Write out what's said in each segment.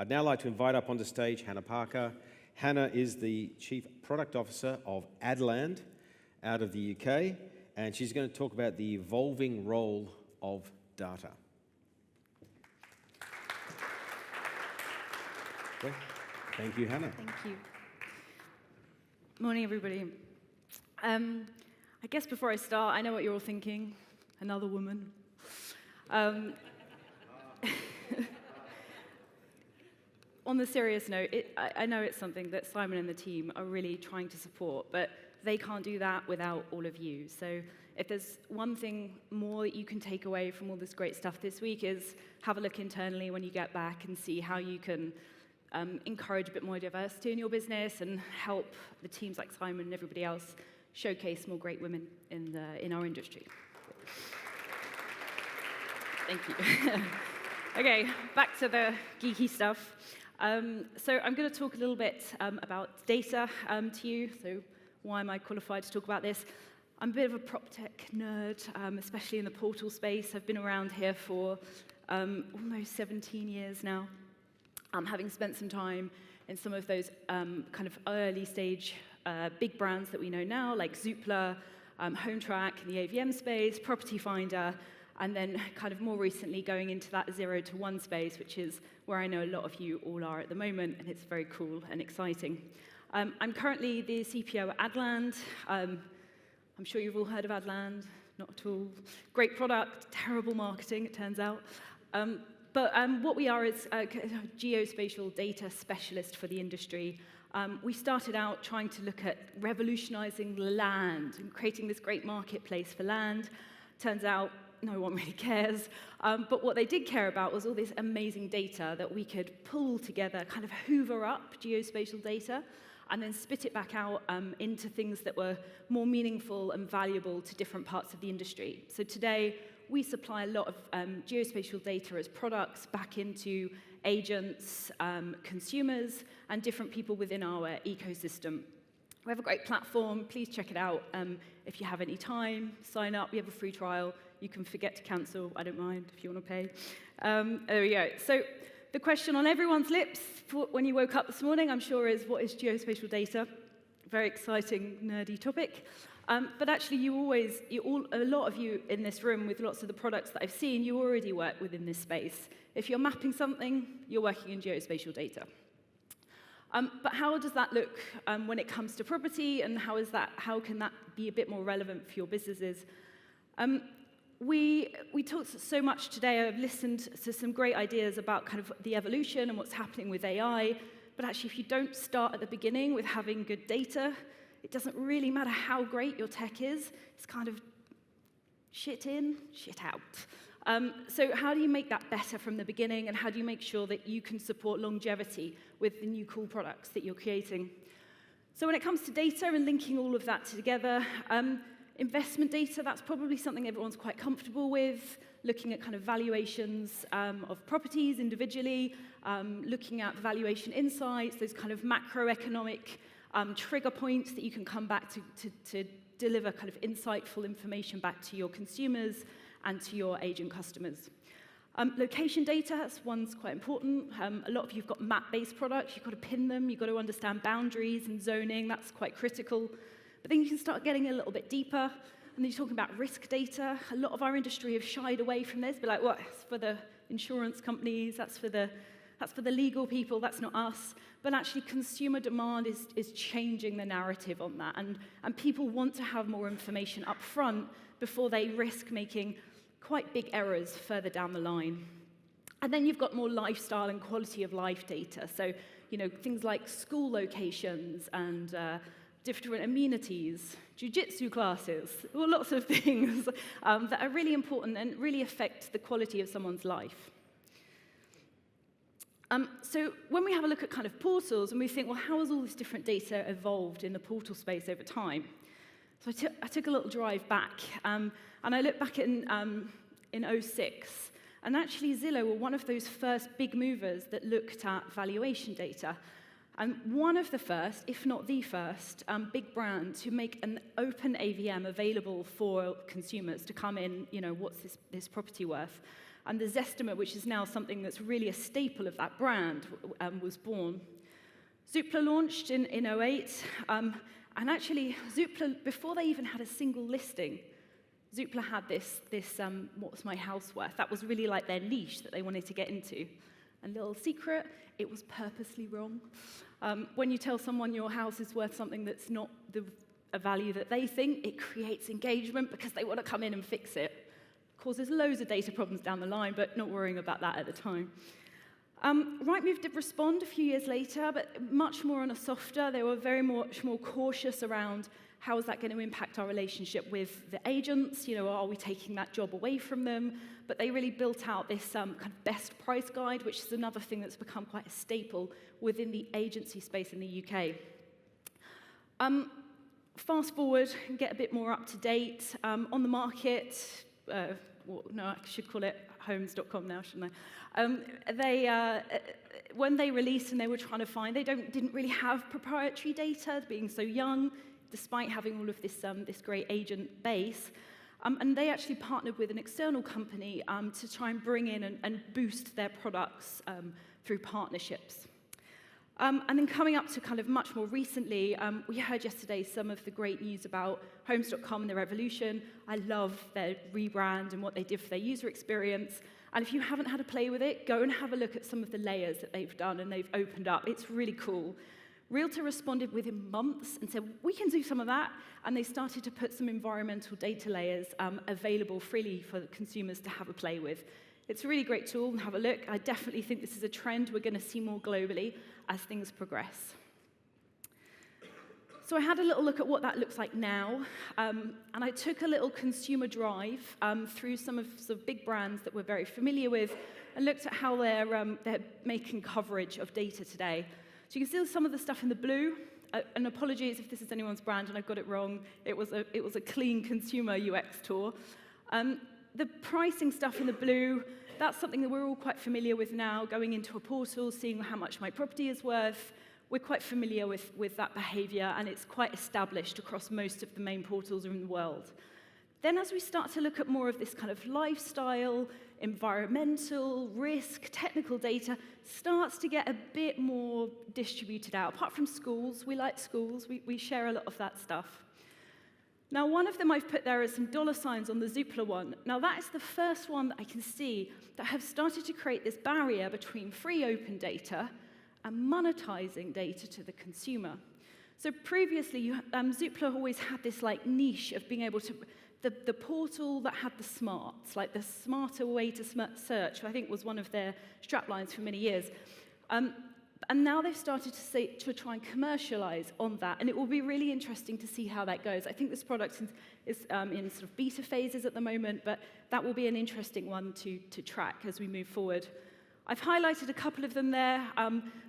I'd now like to invite up onto stage Hannah Parker. Hannah is the Chief Product Officer of Addland out of the UK, and she's going to talk about the evolving role of data. Okay. Thank you, Hannah. Thank you. Morning, everybody. I guess before I start, I know what you're all thinking. Another woman. On the serious note, I know it's something that Simon and the team are really trying to support, but they can't do that without all of you. So if there's one thing more that you can take away from all this great stuff this week is have a look internally when you get back and see how you can encourage a bit more diversity in your business and help the teams like Simon and everybody else showcase more great women in our industry. Thank you. Okay, back to the geeky stuff. So I'm going to talk a little bit about data to you. So why am I qualified to talk about this? I'm a bit of a prop tech nerd, especially in the portal space. I've been around here for almost 17 years now, having spent some time in some of those kind of early stage big brands that we know now, like Zoopla, HomeTrack in the AVM space, Property Finder, and then kind of more recently going into that 0 to 1 space, which is where I know a lot of you all are at the moment, and it's very cool and exciting. I'm currently the CPO at Addland. I'm sure you've all heard of Addland, not at all. Great product, terrible marketing, it turns out. But what we are is a geospatial data specialist for the industry. We started out trying to look at revolutionizing land and creating this great marketplace for land. Turns out no one really cares. But what they did care about was all this amazing data that we could pull together, kind of hoover up geospatial data, and then spit it back out into things that were more meaningful and valuable to different parts of the industry. So today, we supply a lot of geospatial data as products back into agents, consumers, and different people within our ecosystem. We have a great platform. Please check it out. If you have any time, sign up. We have a free trial. You can forget to cancel. I don't mind if you want to pay. There we go. So the question on everyone's lips when you woke up this morning, I'm sure, is what is geospatial data? Very exciting, nerdy topic. But actually, a lot of you in this room with lots of the products that I've seen, you already work within this space. If you're mapping something, you're working in geospatial data. But how does that look when it comes to property, and how can that be a bit more relevant for your businesses? We talked so much today. I've listened to some great ideas about kind of the evolution and what's happening with AI. But actually, if you don't start at the beginning with having good data, it doesn't really matter how great your tech is. It's kind of shit in, shit out. So how do you make that better from the beginning, and how do you make sure that you can support longevity with the new cool products that you're creating? So when it comes to data and linking all of that together, investment data, that's probably something everyone's quite comfortable with, looking at kind of valuations of properties individually, looking at valuation insights, those kind of macroeconomic trigger points that you can come back to deliver kind of insightful information back to your consumers and to your agent customers. Location data, that's one's quite important. A lot of you have got map-based products. You've got to pin them. You've got to understand boundaries and zoning. That's quite critical. But then you can start getting a little bit deeper. And then you're talking about risk data. A lot of our industry have shied away from this. But like, what? It's for the insurance companies. That's for the legal people. That's not us. But actually, consumer demand is changing the narrative on that. And people want to have more information up front before they risk making quite big errors further down the line. And then you've got more lifestyle and quality of life data. So, things like school locations and different amenities, jiu-jitsu classes, well, lots of things that are really important and really affect the quality of someone's life. So when we have a look at kind of portals and we think, well, how has all this different data evolved in the portal space over time? So I took a little drive back, and I looked back in '06, and actually Zillow were one of those first big movers that looked at valuation data. And one of the first, if not the first, big brand to make an open AVM available for consumers to come in, what's this property worth? And the Zestima, which is now something that's really a staple of that brand, was born. Zoopla launched in 2008, and actually Zoopla, before they even had a single listing, Zoopla had this what's my house worth? That was really like their niche that they wanted to get into. And little secret, it was purposely wrong. When you tell someone your house is worth something that's not a value that they think, it creates engagement because they want to come in and fix it. Causes loads of data problems down the line, but not worrying about that at the time. Rightmove did respond a few years later, but much more on a softer. They were very much more cautious around how is that going to impact our relationship with the agents? You know, are we taking that job away from them? But they really built out this kind of best price guide, which is another thing that's become quite a staple within the agency space in the UK. Fast forward and get a bit more up to date. On the market, no, I should call it homes.com now, shouldn't I? When they released and they were trying to find, they didn't really have proprietary data, being so young, despite having all of this great agent base. And they actually partnered with an external company to try and bring in and boost their products through partnerships. And then coming up to kind of much more recently, we heard yesterday some of the great news about Homes.com and their evolution. I love their rebrand and what they did for their user experience. And if you haven't had a play with it, go and have a look at some of the layers that they've done and they've opened up. It's really cool. Realtor responded within months and said, we can do some of that. And they started to put some environmental data layers available freely for consumers to have a play with. It's a really great tool, and have a look. I definitely think this is a trend we're going to see more globally as things progress. So I had a little look at what that looks like now, and I took a little consumer drive through some of the big brands that we're very familiar with and looked at how they're making coverage of data today. So you can see some of the stuff in the blue, and apologies if this is anyone's brand and I've got it wrong. It was a clean consumer UX tour. The pricing stuff in the blue, that's something that we're all quite familiar with now, going into a portal, seeing how much my property is worth. We're quite familiar with that behavior, and it's quite established across most of the main portals in the world. Then as we start to look at more of this kind of lifestyle, environmental, risk, technical data, starts to get a bit more distributed out. Apart from schools, we like schools, we share a lot of that stuff. Now, one of them I've put there is some dollar signs on the Zoopla one. Now, that is the first one that I can see that have started to create this barrier between free open data and monetizing data to the consumer. So previously, Zoopla always had this like niche of being able to, the portal that had the smarts, like the smarter way to search, I think was one of their straplines for many years. And now they've started to try and commercialize on that, and it will be really interesting to see how that goes. I think this product is in sort of beta phases at the moment, but that will be an interesting one to track as we move forward. I've highlighted a couple of them there.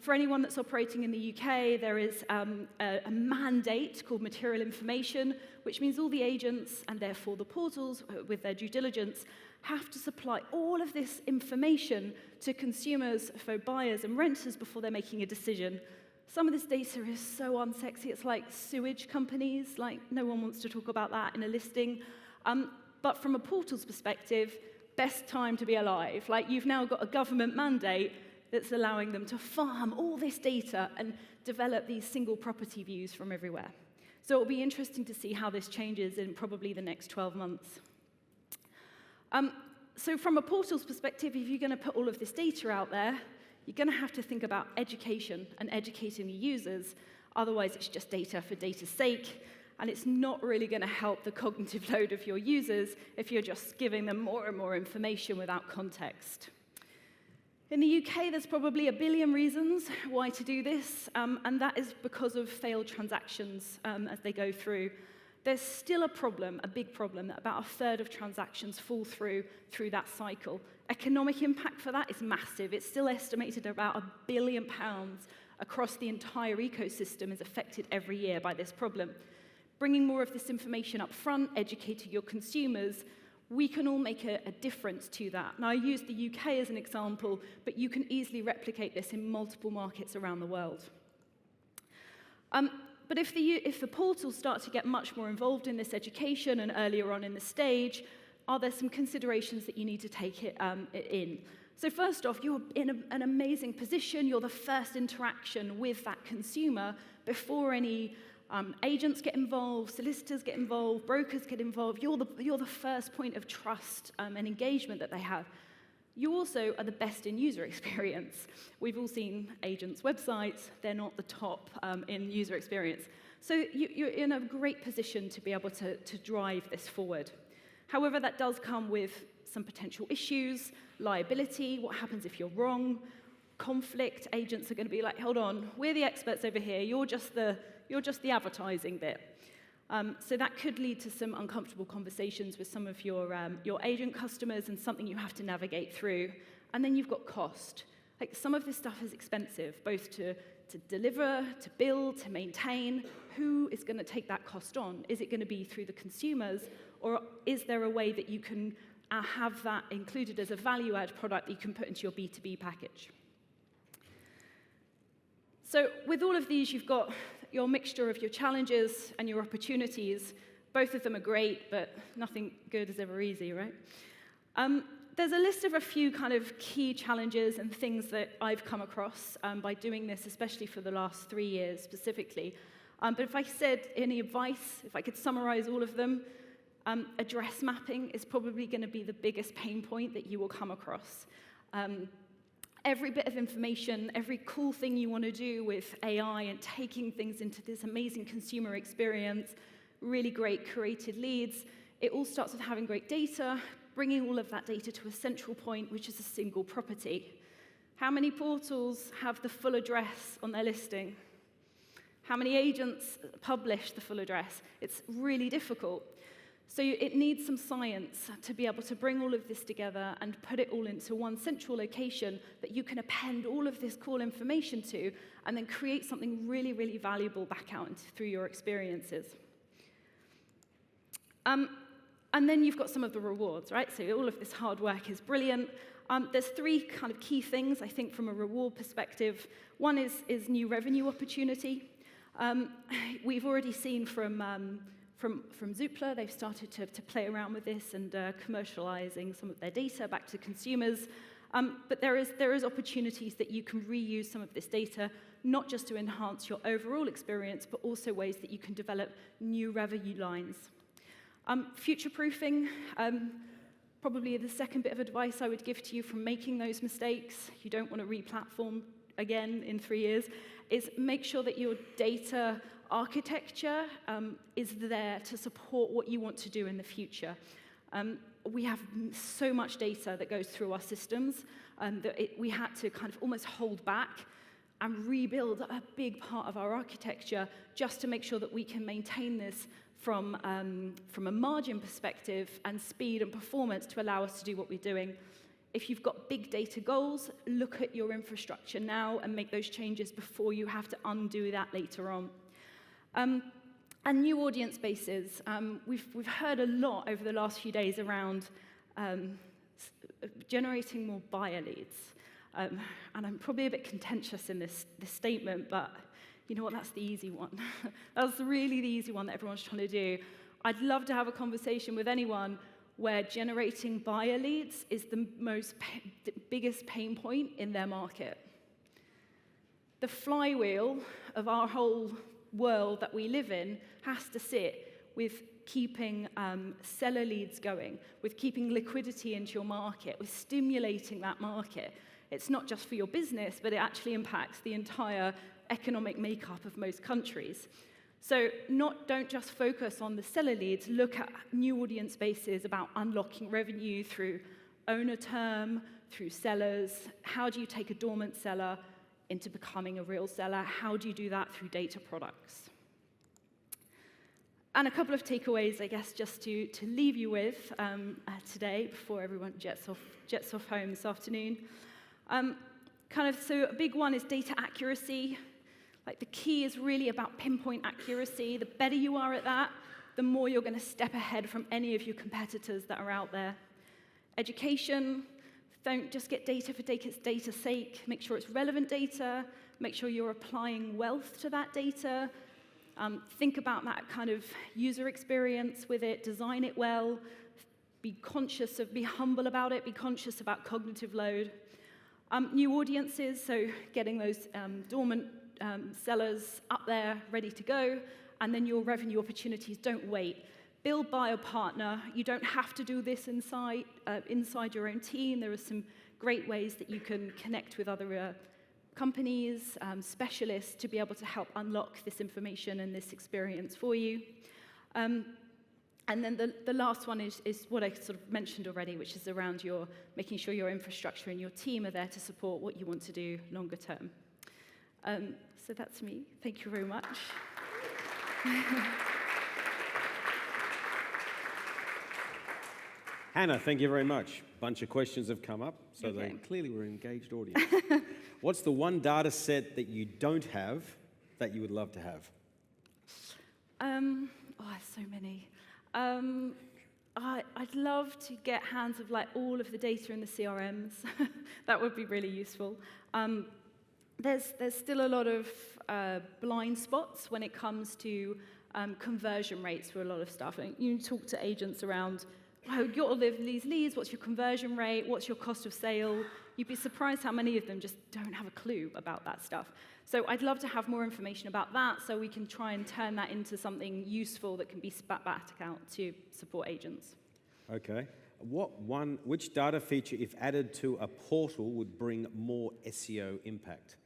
For anyone that's operating in the UK, there is a mandate called material information, which means all the agents, and therefore the portals with their due diligence, have to supply all of this information to consumers, for buyers and renters before they're making a decision. Some of this data is so unsexy. It's like sewage companies. Like, no one wants to talk about that in a listing. But from a portal's perspective, best time to be alive. Like, you've now got a government mandate that's allowing them to farm all this data and develop these single property views from everywhere. So it'll be interesting to see how this changes in probably the next 12 months. So from a portal's perspective, if you're going to put all of this data out there, you're going to have to think about education and educating the users. Otherwise, it's just data for data's sake, and it's not really going to help the cognitive load of your users if you're just giving them more and more information without context. In the UK, there's probably 1 billion reasons why to do this, and that is because of failed transactions as they go through. There's still a problem, a big problem, that about 1/3 of transactions fall through that cycle. Economic impact for that is massive. It's still estimated about £1 billion across the entire ecosystem is affected every year by this problem. Bringing more of this information up front, educating your consumers, we can all make a difference to that. Now, I use the UK as an example, but you can easily replicate this in multiple markets around the world. But if the portals start to get much more involved in this education and earlier on in the stage, are there some considerations that you need to take in? So first off, you're in an amazing position. You're the first interaction with that consumer before any agents get involved, solicitors get involved, brokers get involved. You're the first point of trust and engagement that they have. You also are the best in user experience. We've all seen agents' websites. They're not the top in user experience. So you're in a great position to be able to drive this forward. However, that does come with some potential issues, liability, what happens if you're wrong, conflict. Agents are going to be like, hold on, we're the experts over here, you're just the advertising bit. So that could lead to some uncomfortable conversations with some of your agent customers and something you have to navigate through. And then you've got cost. Like, some of this stuff is expensive, both to deliver, to build, to maintain. Who is going to take that cost on? Is it going to be through the consumers, or is there a way that you can have that included as a value-add product that you can put into your B2B package? So with all of these, you've got your mixture of your challenges and your opportunities. Both of them are great, but nothing good is ever easy, right? There's a list of a few kind of key challenges and things that I've come across by doing this, especially for the last 3 years specifically. But if I said any advice, if I could summarize all of them, address mapping is probably going to be the biggest pain point that you will come across. Every bit of information, every cool thing you want to do with AI and taking things into this amazing consumer experience, really great curated leads, it all starts with having great data, bringing all of that data to a central point, which is a single property. How many portals have the full address on their listing? How many agents publish the full address? It's really difficult. So it needs some science to be able to bring all of this together and put it all into one central location that you can append all of this cool information to and then create something really, really valuable back out through your experiences. And then you've got some of the rewards, right? So all of this hard work is brilliant. There's 3 kind of key things, I think, from a reward perspective. One is new revenue opportunity. We've already seen from Zoopla, they've started to play around with this and commercializing some of their data back to consumers. But there is opportunities that you can reuse some of this data, not just to enhance your overall experience, but also ways that you can develop new revenue lines. Future-proofing, probably the second bit of advice I would give to you from making those mistakes, you don't want to re-platform again in 3 years, is make sure that your data architecture is there to support what you want to do in the future. We have so much data that goes through our systems that we had to kind of almost hold back and rebuild a big part of our architecture just to make sure that we can maintain this from a margin perspective and speed and performance to allow us to do what we're doing. If you've got big data goals, look at your infrastructure now and make those changes before you have to undo that later on. And new audience bases. We've heard a lot over the last few days around generating more buyer leads. And I'm probably a bit contentious in this statement, but you know what, that's the easy one. That's really the easy one that everyone's trying to do. I'd love to have a conversation with anyone where generating buyer leads is the biggest pain point in their market. The flywheel of our whole world that we live in has to sit with keeping seller leads going, with keeping liquidity into your market, with stimulating that market. It's not just for your business, but it actually impacts the entire economic makeup of most countries. So don't just focus on the seller leads, look at new audience bases about unlocking revenue through owner term, through sellers. How do you take a dormant seller into becoming a real seller? How do you do that through data products? And a couple of takeaways, I guess, just to leave you with today before everyone jets off home this afternoon. So a big one is data accuracy. Like, the key is really about pinpoint accuracy. The better you are at that, the more you're going to step ahead from any of your competitors that are out there. Education. Don't just get data for data's sake. Make sure it's relevant data. Make sure you're applying wealth to that data. Think about that kind of user experience with it. Design it well. be humble about it, be conscious about cognitive load. New audiences, so getting those dormant sellers up there, ready to go, and then your revenue opportunities, don't wait. Build, buy, or partner. You don't have to do this inside your own team. There are some great ways that you can connect with other companies, specialists, to be able to help unlock this information and this experience for you. And then the last one is what I sort of mentioned already, which is around making sure your infrastructure and your team are there to support what you want to do longer term. So that's me. Thank you very much. Hannah, thank you very much. A bunch of questions have come up, so Okay. they clearly were an engaged audience. What's the one data set that you don't have that you would love to have? So many. I'd love to get hands of like all of the data in the CRMs. That would be really useful. There's still a lot of blind spots when it comes to conversion rates for a lot of stuff. And you talk to agents around, oh, you got all of these leads, what's your conversion rate, what's your cost of sale? You'd be surprised how many of them just don't have a clue about that stuff. So I'd love to have more information about that so we can try and turn that into something useful that can be spat back out to support agents. Okay. Which data feature, if added to a portal, would bring more SEO impact?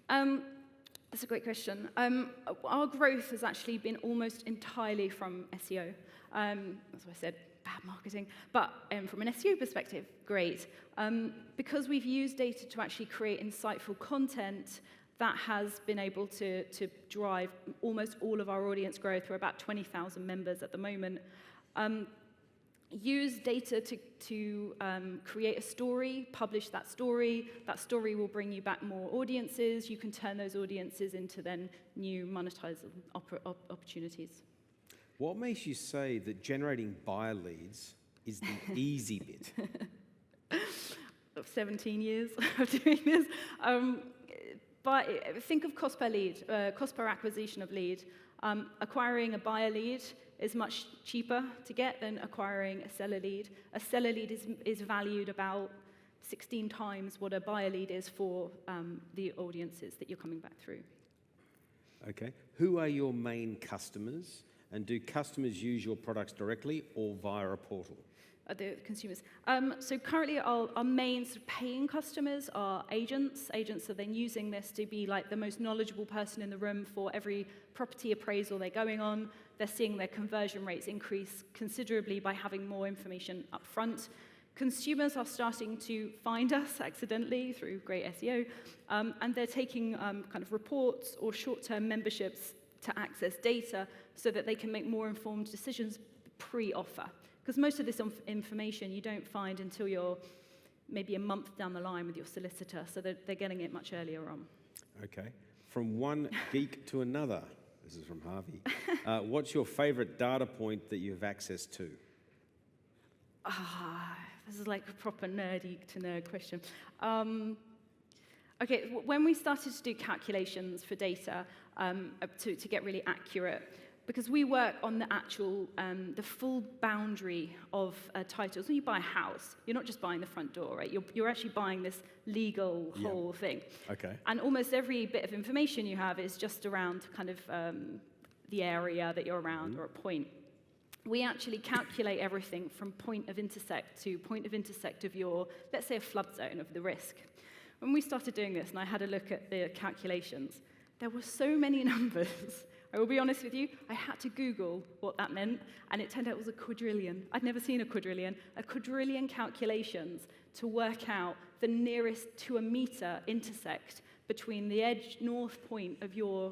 That's a great question. Our growth has actually been almost entirely from SEO. That's what I said, bad marketing. But from an SEO perspective, great. Because we've used data to actually create insightful content, that has been able to drive almost all of our audience growth. We're about 20,000 members at the moment. Use data to create a story, publish that story. That story will bring you back more audiences. You can turn those audiences into then new monetizable opportunities. What makes you say that generating buyer leads is the easy bit? 17 years of doing this. But think of cost per lead, cost per acquisition of lead. Acquiring a buyer lead is much cheaper to get than acquiring a seller lead. A seller lead is valued about 16 times what a buyer lead is for the audiences that you're coming back through. Okay. Who are your main customers, and do customers use your products directly or via a portal? The consumers. So currently our main sort of paying customers are agents. Agents are then using this to be like the most knowledgeable person in the room for every property appraisal they're going on. They're seeing their conversion rates increase considerably by having more information up front. Consumers are starting to find us accidentally through great SEO, and they're taking kind of reports or short-term memberships to access data so that they can make more informed decisions pre-offer. Because most of this information you don't find until you're maybe a month down the line with your solicitor, so they're getting it much earlier on. Okay. From one geek to another, this is from Harvey. What's your favorite data point that you have access to? This is like a proper nerdy to nerd question. Okay, when we started to do calculations for data to get really accurate, because we work on the actual, the full boundary of titles. When you buy a house, you're not just buying the front door, right? You're actually buying this legal whole thing. Okay. And almost every bit of information you have is just around kind of the area that you're around or a point. We actually calculate everything from point of intersect to point of intersect of your, let's say, a flood zone of the risk. When we started doing this, and I had a look at the calculations, there were so many numbers. I will be honest with you, I had to Google what that meant, and it turned out it was a quadrillion. I'd never seen a quadrillion calculations to work out the nearest to a meter intersect between the edge north point of your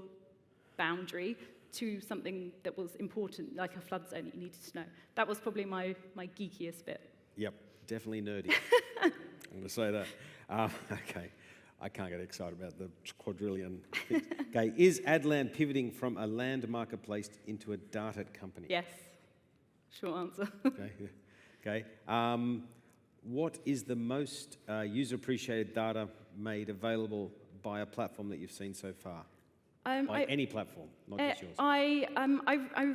boundary to something that was important, like a flood zone that you needed to know. That was probably my geekiest bit. Yep, definitely nerdy. I'm going to say that. Okay. I can't get excited about the quadrillion things. Okay, is Addland pivoting from a land marketplace into a data company? Yes. Short answer. Okay. What is the most user-appreciated data made available by a platform that you've seen so far? By any platform, not just yours. I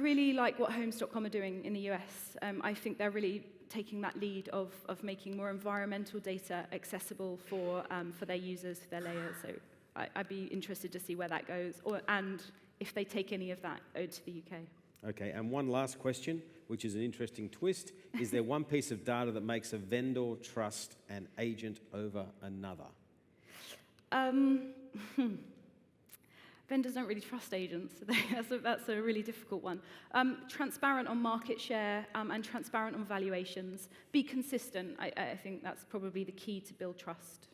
really like what Homes.com are doing in the US. I think they're really taking that lead of making more environmental data accessible for their users, for their layers. So I'd be interested to see where that goes, and if they take any of that over to the UK. Okay, and one last question, which is an interesting twist. Is there one piece of data that makes a vendor trust an agent over another? Vendors don't really trust agents. That's a really difficult one. Transparent on market share and transparent on valuations. Be consistent. I think that's probably the key to build trust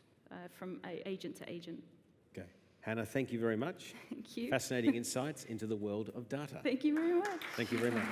from agent to agent. Okay. Hannah, thank you very much. Thank you. Fascinating insights into the world of data. Thank you very much. Thank you very much.